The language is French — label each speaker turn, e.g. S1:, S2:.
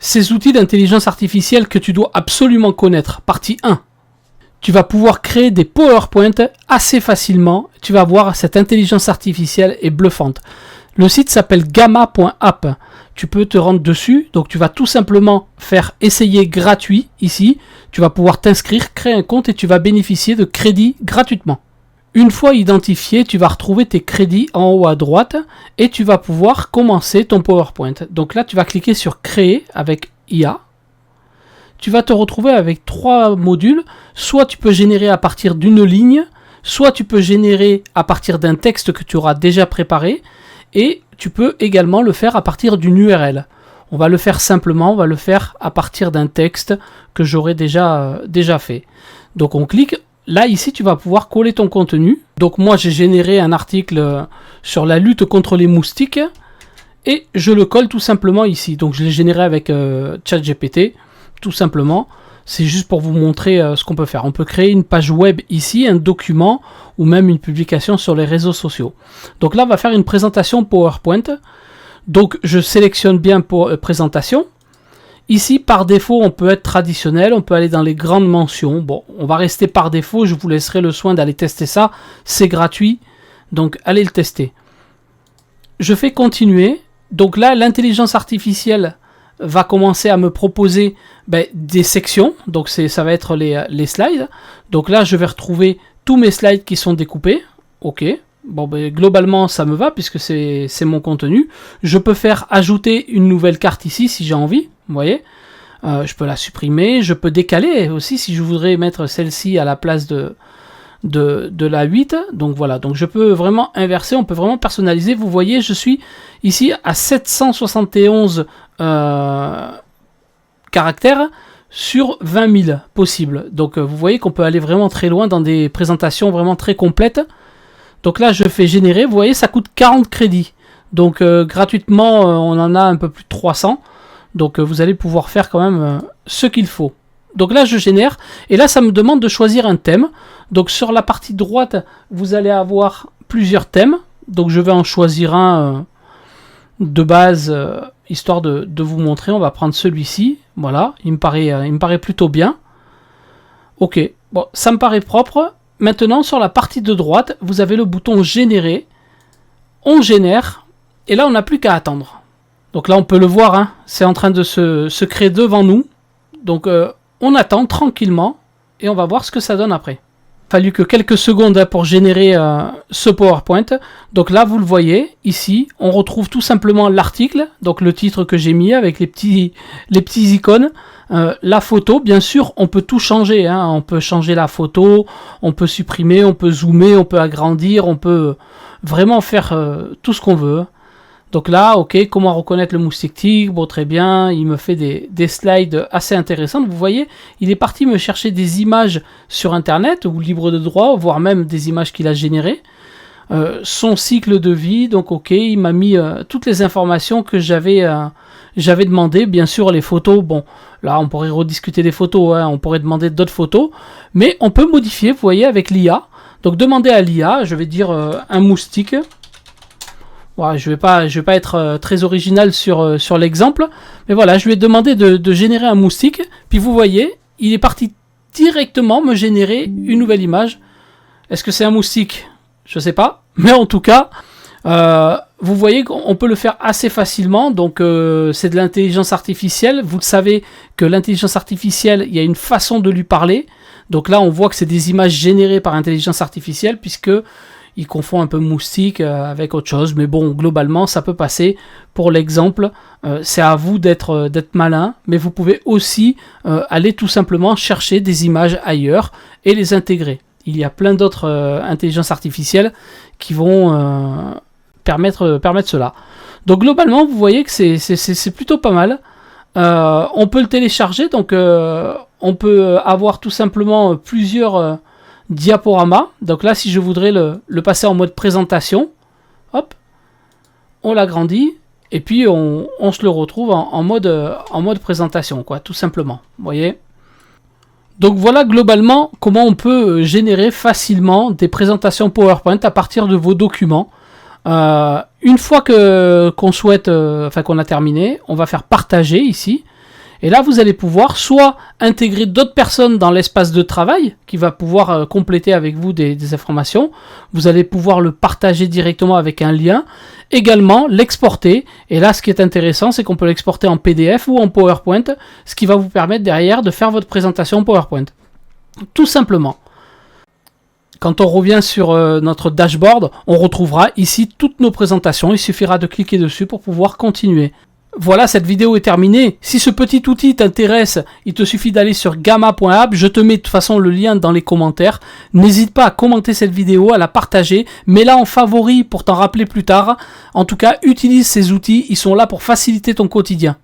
S1: Ces outils d'intelligence artificielle que tu dois absolument connaître. Partie 1. Tu vas pouvoir créer des PowerPoint assez facilement. Tu vas voir, cette intelligence artificielle est bluffante. Le site s'appelle gamma.app. Tu peux te rendre dessus. Donc tu vas tout simplement faire essayer gratuit ici. Tu vas pouvoir t'inscrire, créer un compte et tu vas bénéficier de crédits gratuitement. Une fois identifié, tu vas retrouver tes crédits en haut à droite et tu vas pouvoir commencer ton PowerPoint. Donc là, tu vas cliquer sur créer avec IA. Tu vas te retrouver avec 3 modules. Soit tu peux générer à partir d'une ligne, soit tu peux générer à partir d'un texte que tu auras déjà préparé et tu peux également le faire à partir d'une URL. On va le faire simplement, on va le faire à partir d'un texte que j'aurais déjà fait. Donc on clique. Là, ici, tu vas pouvoir coller ton contenu. Donc moi, j'ai généré un article sur la lutte contre les moustiques et je le colle tout simplement ici. Donc je l'ai généré avec ChatGPT, tout simplement. C'est juste pour vous montrer ce qu'on peut faire. On peut créer une page web ici, un document ou même une publication sur les réseaux sociaux. Donc là, on va faire une présentation PowerPoint. Donc je sélectionne bien pour présentation. Ici, par défaut, on peut être traditionnel, on peut aller dans les grandes mentions. Bon, on va rester par défaut, je vous laisserai le soin d'aller tester ça. C'est gratuit, donc allez le tester. Je fais continuer. Donc là, l'intelligence artificielle va commencer à me proposer des sections. Donc ça va être les slides. Donc là, je vais retrouver tous mes slides qui sont découpés. Ok. Bon, globalement, ça me va puisque c'est mon contenu. Je peux faire ajouter une nouvelle carte ici si j'ai envie. Vous voyez, je peux la supprimer. Je peux décaler aussi si je voudrais mettre celle-ci à la place de la 8. Donc voilà, donc je peux vraiment inverser. On peut vraiment personnaliser. Vous voyez, je suis ici à 771 caractères sur 20 000 possibles. Donc vous voyez qu'on peut aller vraiment très loin dans des présentations vraiment très complètes. Donc là, je fais générer. Vous voyez, ça coûte 40 crédits. Donc gratuitement, on en a un peu plus de 300. Donc vous allez pouvoir faire quand même ce qu'il faut. Donc là, je génère. Et là, ça me demande de choisir un thème. Donc sur la partie droite, vous allez avoir plusieurs thèmes. Donc je vais en choisir un de base, histoire de vous montrer. On va prendre celui-ci. Voilà, il me paraît plutôt bien. Ok, bon, ça me paraît propre. Maintenant, sur la partie de droite, vous avez le bouton générer. On génère. Et là, on n'a plus qu'à attendre. Donc là, on peut le voir, hein, c'est en train de se créer devant nous. Donc, on attend tranquillement et on va voir ce que ça donne après. Il a fallu que quelques secondes pour générer ce PowerPoint. Donc là, vous le voyez, ici, on retrouve tout simplement l'article, donc le titre que j'ai mis avec les petits icônes. La photo, bien sûr, on peut tout changer. Hein. On peut changer la photo, on peut supprimer, on peut zoomer, on peut agrandir, on peut vraiment faire tout ce qu'on veut. Donc là, ok, comment reconnaître le moustique tigre? Bon, très bien, il me fait des slides assez intéressantes. Vous voyez, il est parti me chercher des images sur Internet, ou libre de droit, voire même des images qu'il a générées. Son cycle de vie, donc ok, il m'a mis toutes les informations que j'avais demandé. Bien sûr, les photos, bon, là, on pourrait rediscuter des photos, hein, on pourrait demander d'autres photos, mais on peut modifier, vous voyez, avec l'IA. Donc, demander à l'IA, je vais dire un moustique. Voilà, je vais pas être très original sur l'exemple, mais voilà, je lui ai demandé de générer un moustique, puis vous voyez, il est parti directement me générer une nouvelle image. Est-ce que c'est un moustique? Je sais pas, mais en tout cas, vous voyez qu'on peut le faire assez facilement. Donc c'est de l'intelligence artificielle. Vous le savez que l'intelligence artificielle, il y a une façon de lui parler. Donc là, on voit que c'est des images générées par intelligence artificielle, puisque il confond un peu moustique avec autre chose, mais bon, globalement, ça peut passer. Pour l'exemple, c'est à vous d'être malin, mais vous pouvez aussi aller tout simplement chercher des images ailleurs et les intégrer. Il y a plein d'autres intelligences artificielles qui vont permettre cela. Donc globalement, vous voyez que c'est plutôt pas mal. On peut le télécharger, donc on peut avoir tout simplement plusieurs diaporama. Donc là, si je voudrais le passer en mode présentation, hop, on l'agrandit et puis on se le retrouve en mode présentation, quoi, tout simplement. Vous voyez. Donc voilà globalement comment on peut générer facilement des présentations PowerPoint à partir de vos documents. Une fois qu'on souhaite, qu'on a terminé, on va faire partager ici. Et là, vous allez pouvoir soit intégrer d'autres personnes dans l'espace de travail, qui va pouvoir compléter avec vous des informations. Vous allez pouvoir le partager directement avec un lien. Également, l'exporter. Et là, ce qui est intéressant, c'est qu'on peut l'exporter en PDF ou en PowerPoint, ce qui va vous permettre derrière de faire votre présentation PowerPoint. Tout simplement. Quand on revient sur notre dashboard, on retrouvera ici toutes nos présentations. Il suffira de cliquer dessus pour pouvoir continuer. Voilà, cette vidéo est terminée. Si ce petit outil t'intéresse, il te suffit d'aller sur gamma.app. Je te mets de toute façon le lien dans les commentaires. N'hésite pas à commenter cette vidéo, à la partager. Mets-la en favori pour t'en rappeler plus tard. En tout cas, utilise ces outils. Ils sont là pour faciliter ton quotidien.